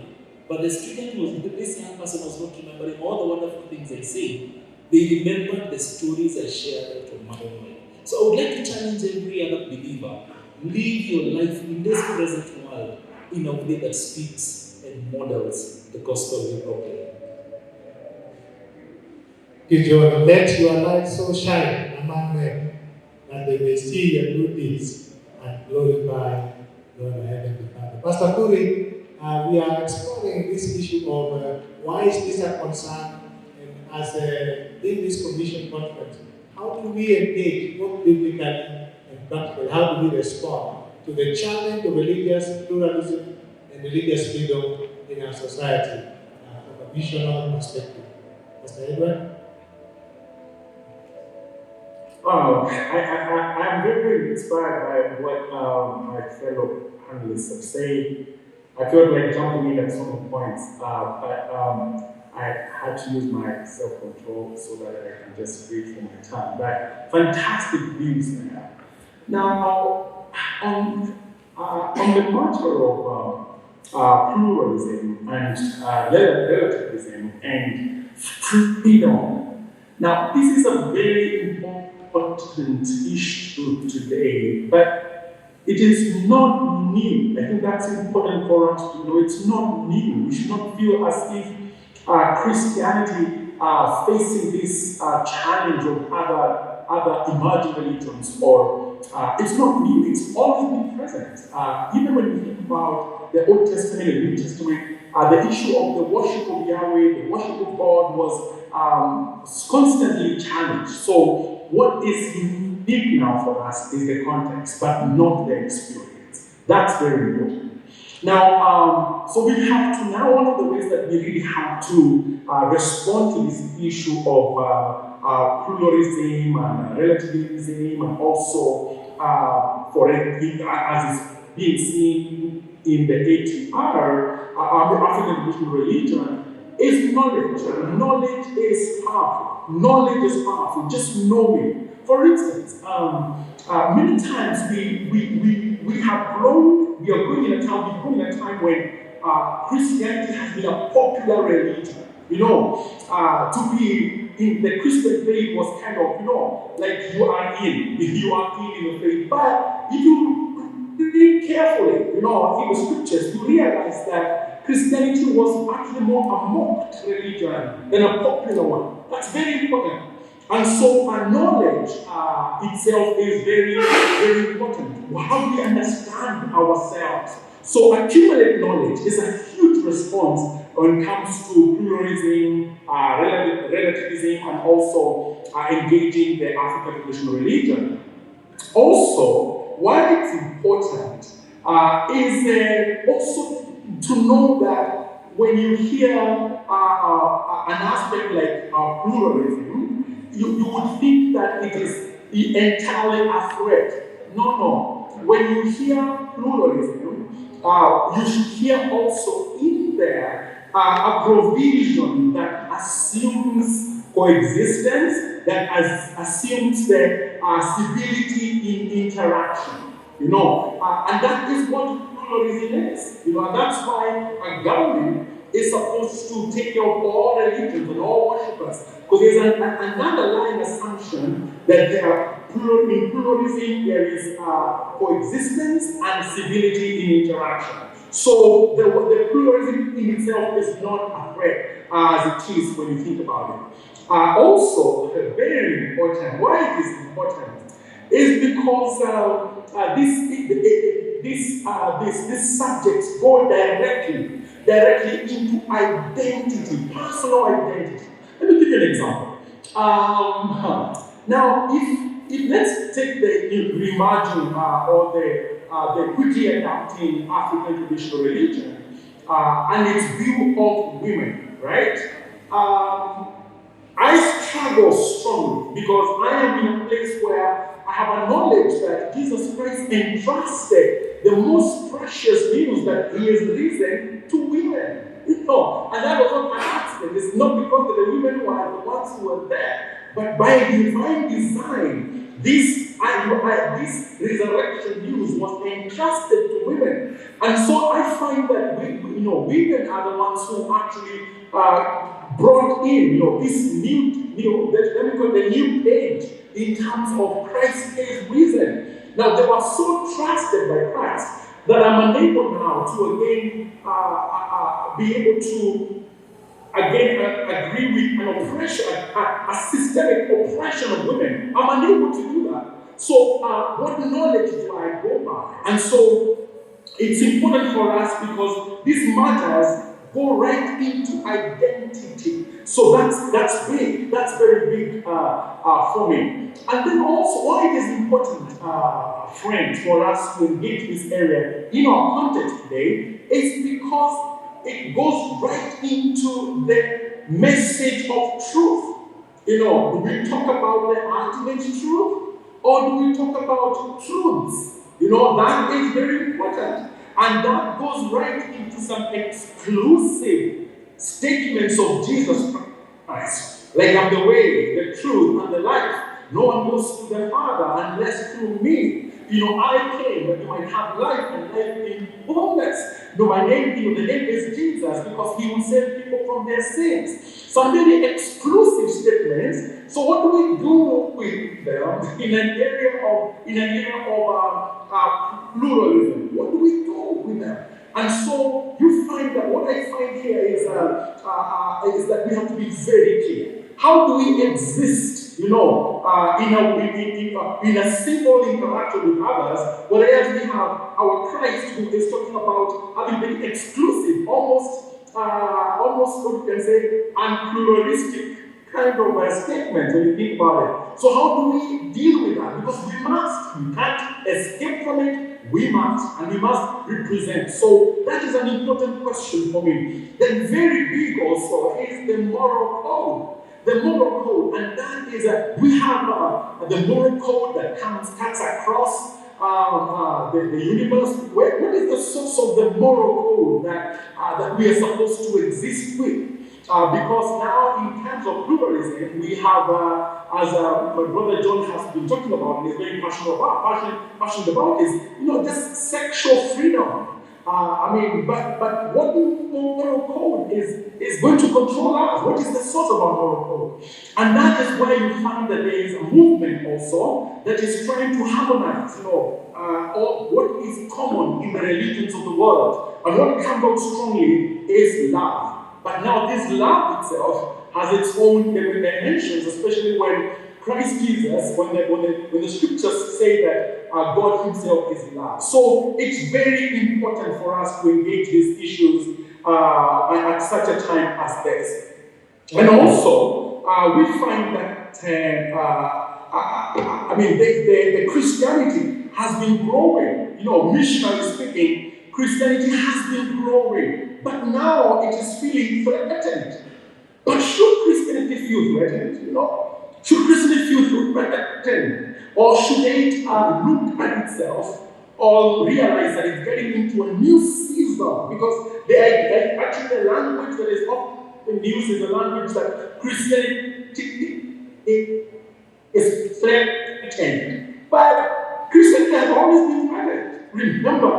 But the student was, this young person was not remembering all the wonderful things I said. They remembered the stories I shared from my own life. So I would like to challenge every other believer, live your life in this present world in a way that speaks and models the gospel we proclaim. Gideon, let your light so shine among men that they may see your good deeds and glorify your heavenly Father. Pastor Kuri, we are exploring this issue of why is this a concern, and as in this commission conference, how do we engage both biblically and practically? How do we respond to the challenge of religious pluralism and religious freedom in our society from a missional perspective? Pastor Edward? I'm very, very inspired by what my fellow panelists have said. I felt like jumping in at some points, but I had to use my self-control so that I can just read from my tongue. But fantastic views there. Now, on the matter of pluralism and relativism and freedom, now this is a very important issue today, but it is not new. I think that's important for us to know. It's not new. We should not feel as if Christianity facing this challenge of other emerging religions, or it's not new. It's always been present. Even when we think about the Old Testament and New Testament, the issue of the worship of Yahweh, the worship of God was constantly challenged. So what is unique now for us is the context, but not the experience. That's very important. Now, so we have to, now one of the ways that we really have to respond to this issue of pluralism and relativism, and also for it, as is being seen in the ATR, the African traditional religion, is knowledge. Knowledge is powerful. Knowledge is powerful. Just knowing. For instance, many times we have grown. We are growing in a time. We're growing in a time when Christianity has been a popular religion. You know, to be in the Christian faith was kind of, you know, like you are in the faith. But if you read carefully, you know, in the scriptures, you realize that Christianity was actually more a mocked religion than a popular one. That's very important. And so our knowledge itself is very, very important. How do we understand ourselves? So accumulate knowledge is a huge response when it comes to pluralism, relativism, and also engaging the African traditional religion. Also, why it's important is also to know that when you hear an aspect like pluralism, you would think that it is entirely a threat. No. When you hear pluralism, you should hear also in there a provision that assumes coexistence, that assumes the civility in interaction. And that is what pluralism is. And that's why a government is supposed to take care of all religions and all worshippers. Because there's an underlying assumption that in pluralism there is coexistence and civility in interaction. So the pluralism in itself is not a threat as it is when you think about it. Also, very important, why it is important is because these subjects go directly into identity, personal identity. Let me give you an example. Now, if let's take the remargin or the quickly adapting African traditional religion and its view of women, right? I struggle strongly because I am in a place where I have a knowledge that Jesus Christ entrusted the most precious news that He has risen to women. And that was not an accident. It's not because the women were the ones who were there, but by divine design, this resurrection news was entrusted to women. And so I find that women are the ones who actually brought in, this new, let me call it the new age in terms of Christ's reason. Now they were so trusted by Christ that I'm unable now to again be able to agree with an oppression, a systemic oppression of women. I'm unable to do that. So what knowledge do I go by? And so it's important for us because these matters go right into identity. So that's big. That's very big for me. And then also, why it is important, friends, for us to engage this area in our context today is because it goes right into the message of truth. Do we talk about the ultimate truth or do we talk about truths? That is very important. And that goes right into some exclusive statements of Jesus Christ. Like, I'm the way, the truth, and the life. No one goes to the Father unless through me. I came that you might have life and life in fullness. My name, the name is Jesus because He will save people from their sins. Some very exclusive statements. So what do we do with them in an area of pluralism? What do we do with them? And so you find that what I find here is that we have to be very clear. How do we exist, in a simple interaction with others, whereas we have our Christ who is talking about having very exclusive, almost what you can say, unpluralistic kind of a statement when you think about it. So how do we deal with that? Because we can't escape from it. We must represent. So that is an important question for me. Then very big also is the moral code. The moral code, and that is we have the moral code that cuts across the universe. What is the source of the moral code that we are supposed to exist with? Because now, in terms of pluralism, we have, as my brother John has been talking about, and is very passionate about, is just sexual freedom. But what the moral code is going to control us. What is the source of our moral code? And that is where you find that there is a movement also that is trying to harmonize, all what is common in the religions of the world. And what comes out strongly is love. But now this love itself has its own dimensions, especially when Christ Jesus, when the scriptures say that God Himself is love. So it's very important for us to engage these issues at such a time as this. And also, we find that the Christianity has been growing. Missionally speaking, Christianity has been growing, but now it is feeling threatened. But should Christianity feel threatened? Should Christianity feel threatened? Or should it look at itself all realize that it's getting into a new season because actually the language that is often used is a language that Christianity is threatened. But Christianity has always been threatened. Remember,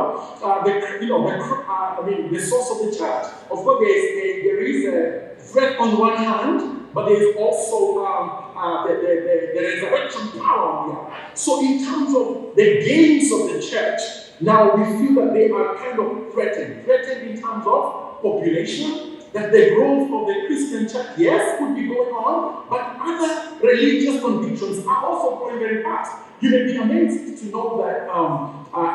the source of the church. Of course, there is a threat on one hand, but there is also the resurrection power on the other. So, in terms of the gains of the church, now we feel that they are kind of threatened. Threatened in terms of population, that the growth of the Christian church, yes, could be going on, but other religious convictions are also growing very fast. You may be amazed to know that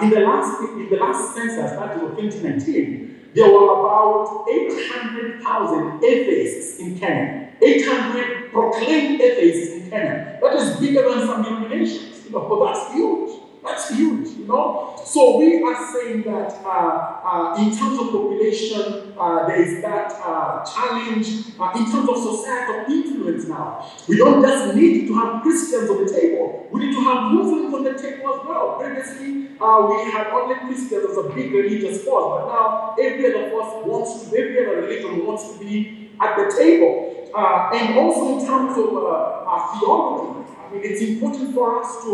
in the last census, that was 2019, there were about 800,000 atheists in Kenya. 800 proclaimed atheists in Kenya. That is bigger than some denominations. But that's huge. That's huge, So we are saying that in terms of population, there is that challenge. In terms of societal influence now, we don't just need to have Christians on the table. We need to have Muslims on the table as well. Previously, we had only Christians as a big religious force, but now every other religion wants to be at the table. And also in terms of theology. It's important for us to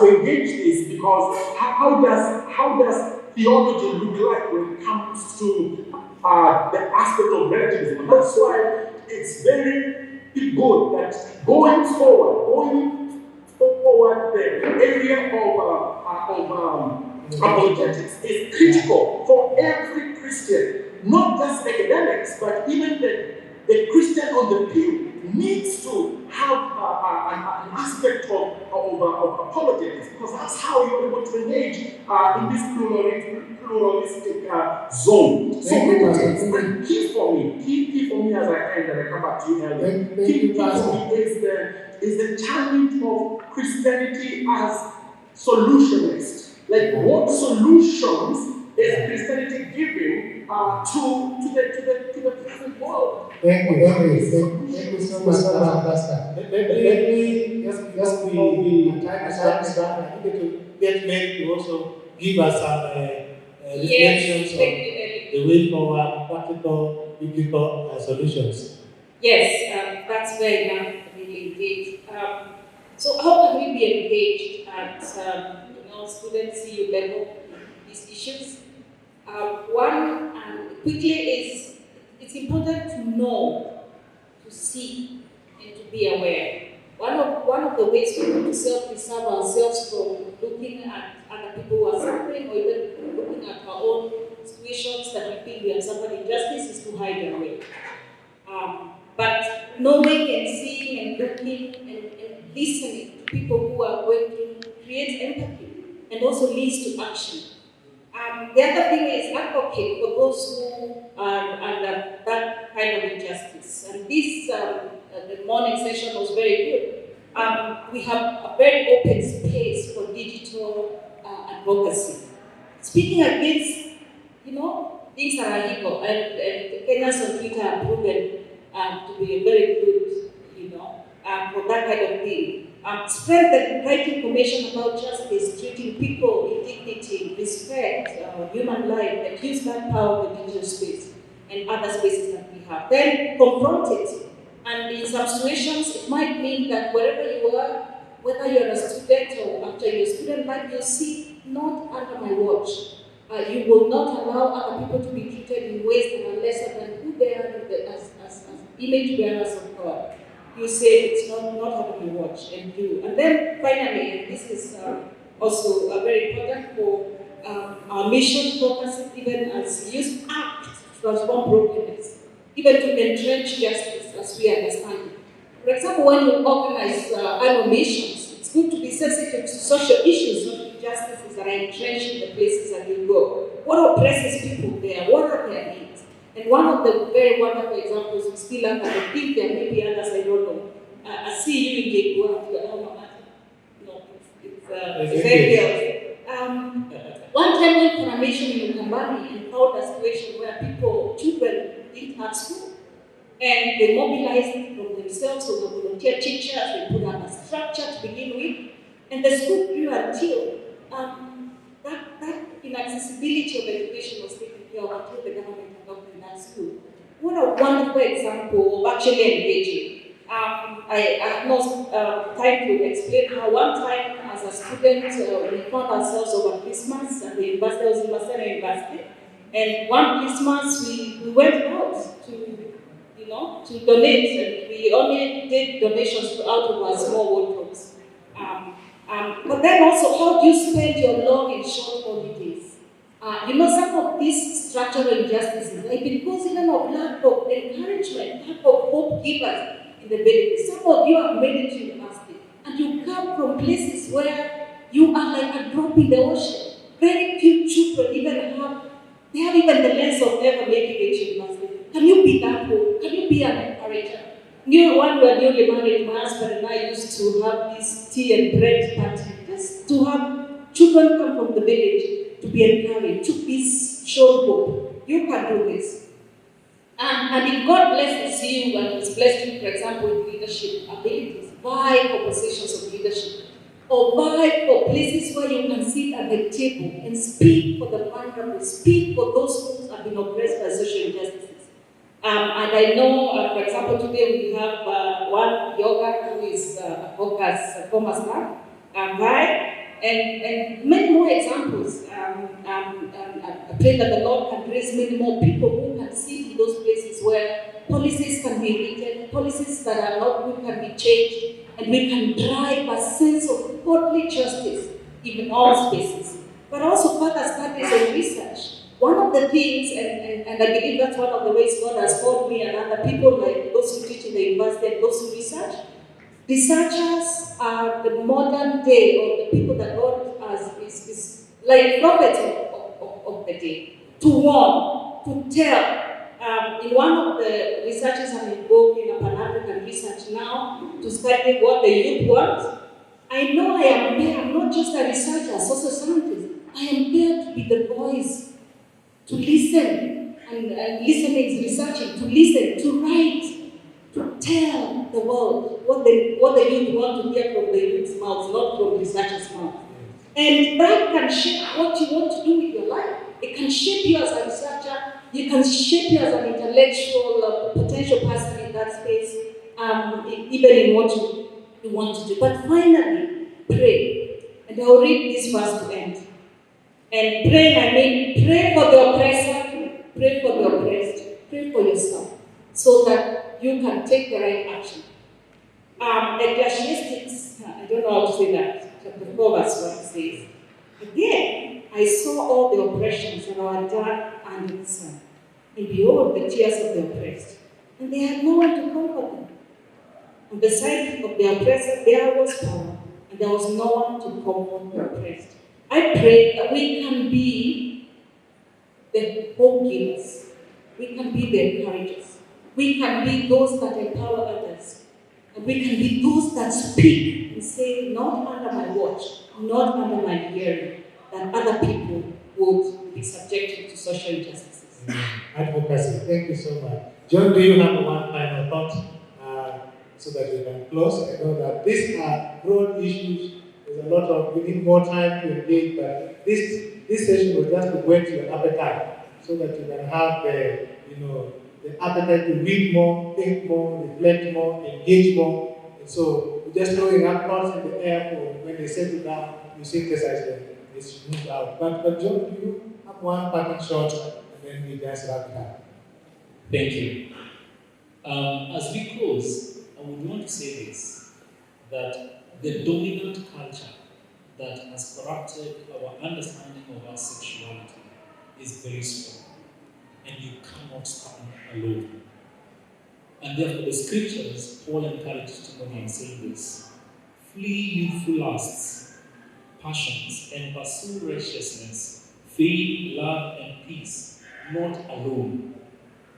engage this because how does theology look like when it comes to the aspect of relativism? And that's why it's very good that going forward, the area of apologetics is critical for every Christian, not just academics, but even the Christian on the pew needs to have an aspect of apologetics because that's how you're able to engage in this pluralistic zone. So key for me as I end and I come back to you earlier, key for me is the challenge of Christianity as solutionist. Like what solutions is Christianity giving to the present world? Thank you so much, Pastor. Let me just be time is up. I think it will get Mary to also give us some reflections on the way forward, practical, biblical solutions. Yes, that's very enough really engaged. So how can we be engaged at students CU level in these issues? One quickly is it's important to know, to see, and to be aware. One of the ways we want to self-preserve ourselves from looking at other people who are suffering or even looking at our own situations that we feel we are suffering injustice is to hide away. But knowing and seeing and looking and listening to people who are going through creates empathy and also leads to action. The other thing is advocate for those who are under that kind of injustice. And this, the morning session was very good. We have a very open space for digital advocacy. Speaking against, things that are evil, and Kenyans on Twitter are proven to be very good, for that kind of thing. Spread the right information about justice, treating people in dignity, respect, human life, and use that power of the digital space and other spaces that we have. Then confront it. And in some situations, it might mean that wherever you are, whether you're a student or after you're a student, like you see, not under my watch. You will not allow other people to be treated in ways that are lesser than who they are as image bearers of God. You say it's not under my watch, and do. And then finally, and this is also very important for our mission purposes, even as youth act to transform brokenness, even to entrench justice as we understand it. For example, when you organize annual missions, it's good to be sensitive to social issues, not injustices that are entrenched in the places that you go. What oppresses people there? What are their needs? And one of the very wonderful examples is Sri Lanka. I think there may be others, I don't know. I see you in Jepua, it's very good. One time went for a mission in Ukambani and found a situation where children didn't have school. And they mobilized from themselves, so the volunteer teachers, they put up a structure to begin with. And the school grew until that accessibility of education was taken care of until the government adopted that school. What a wonderful example of actually engaging. I have no time to explain how one time as a student we found ourselves over Christmas at the university. I was in Maseno University, and one Christmas we went out to donate, and we only did donations out of our small wardrobes. But then also, how do you spend your long and short holidays? Some of these structural injustices, like because even of lack of encouragement, lack of hope givers in the village. Some of you have made it to university, and you come from places where you are like a drop in the ocean. Very few children even have even the lens of ever making it to university. Can you be that hope? Can you be an encourager? When we were newly married, my husband and I used to have this tea and bread party, just to have children come from the village to be encouraged, to be shown hope. You can do this. And if God blesses you and has blessed you, for example, with leadership abilities, vie for positions of leadership, or vie for places where you can sit at the table and speak for the vulnerable, speak for those who have been oppressed by social injustices. And I know, for example, today we have one yoga who is a former staff, right? And many more examples. I pray that the Lord can raise many more people who can sit in those places where policies can be written, policies that are not good can be changed, and we can drive a sense of godly justice in all spaces. But also further studies and research. One of the things, and I believe that's one of the ways God has called me and other people, like those who teach in the university and those who research. Researchers are the modern day, or the people that God has is like prophets of the day, to warn, to tell. In one of the researches I'm involved in a Pan-African research now to study what the youth want. I know I am there. I'm not just a researcher, a social scientist. I am there to be the voice, to listen, and listening is researching, to listen, to write, to tell the world what the youth want to hear from the youth's mouths, not from researchers' mouths. And that can shape what you want to do with your life. It can shape you as a researcher. You can shape you as an intellectual potential person in that space, even in what you want to do. But finally, pray. And I'll read this verse to end. And pray, I mean, pray for the oppressor, pray for the oppressed, pray for yourself, so that you can take the right action. Ecclesiastes, I don't know how to say that, chapter 4 verse 1 says, again, I saw all the oppressions that were done under the sun, and behold, the tears of the oppressed, and they had no one to comfort them. On the side of the oppressor there was power, and there was no one to comfort the oppressed. I pray that we can be the hope givers. We can be the encouragers. We can be those that empower others. And we can be those that speak and say, not under my watch, not under my hearing, that other people would be subjected to social injustices. Advocacy. Thank you so much. John, do you have one final thought so that we can close? I know that these are broad issues. There's a lot of, we need more time to engage, but this session was just to whet your appetite so that you can have the appetite to read more, think more, reflect more, engage more. And so we're just throwing up thoughts in the air for when they settle down, you synthesize them, it's moved out. But John, do you have one parting shot, and then we just wrap it up? Thank you. As we close, I would want to say this, that the dominant culture that has corrupted our understanding of our sexuality is very strong, and you cannot stand alone. And therefore the scriptures, Paul encourages Timothy in saying this, flee youthful lusts, passions, and pursue righteousness, faith, love, and peace, not alone,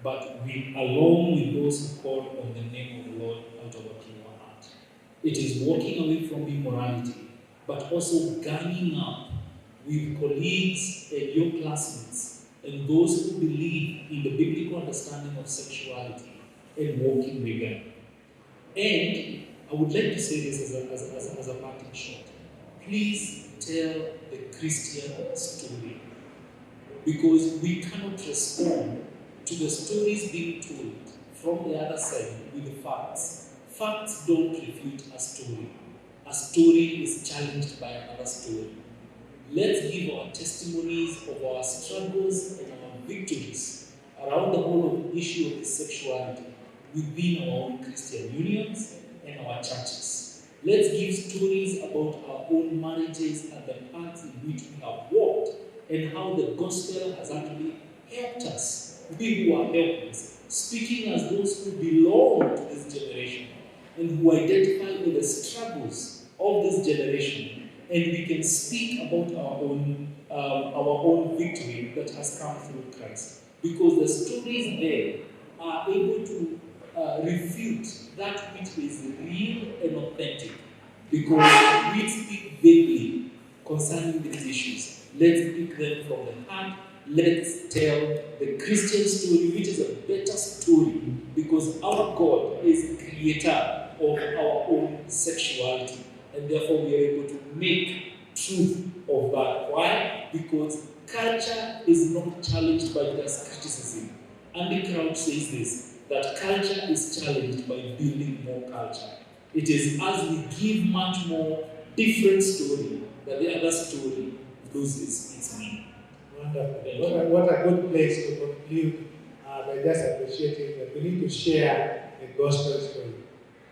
but along with those who call on the name of the Lord out of a pure heart. It is walking away from immorality, but also ganging up with colleagues and your classmates and those who believe in the biblical understanding of sexuality and walking with them. And I would like to say this as a parting shot. Please tell the Christian story. because we cannot respond to the stories being told from the other side with facts. Facts don't refute a story. A story is challenged by another story. Let's give our testimonies of our struggles and our victories around the whole issue of sexuality within our own Christian unions and our churches. Let's give stories about our own marriages and the paths in which we have walked and how the gospel has actually helped us, we who are helpless, speaking as those who belong to this generation and who identify with the struggles of this generation, and we can speak about our own victory that has come through Christ. Because the stories there are able to refute that which is real and authentic. Because we speak vaguely concerning these issues. Let's pick them from the heart. Let's tell the Christian story, which is a better story, because our God is the creator of our own sexuality. And therefore we are able to make truth of that. Why? Because culture is not challenged by just criticism. Andy Crouch says this, that culture is challenged by building more culture. It is as we give much more different story that the other story loses its meaning. Wonderful. What a good place to conclude by just appreciating that we need to share the gospel story.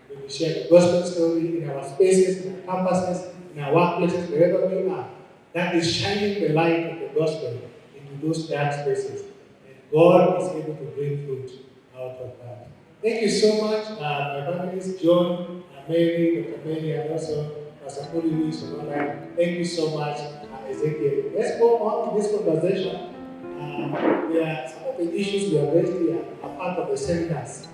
We need to share the gospel story in our spaces, in our campuses, in our workplaces, wherever we are. That is shining the light of the gospel into those dark spaces. And God is able to bring fruit out of that. Thank you so much, my families, John, Mary, Dr. Mary, and also Pastor Puli Luis from online. Thank you so much, Ezekiel. Let's go on to this conversation. Some of the issues we have raised here are part of the seminars.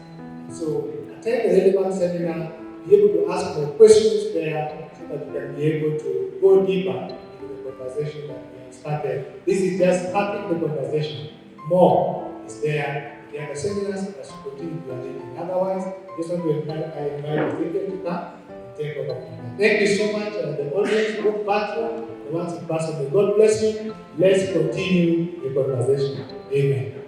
So attend the relevant seminar, be able to ask more questions there so that you can be able to go deeper into the conversation that we have started. This is just starting the conversation. More is there. If you have the seminars that should continue to attend. Otherwise, I just want to invite Ezekiel to come and take over from there. Thank you so much, the audience, both virtual, the ones in person. May God bless you. Let's continue the conversation. Amen.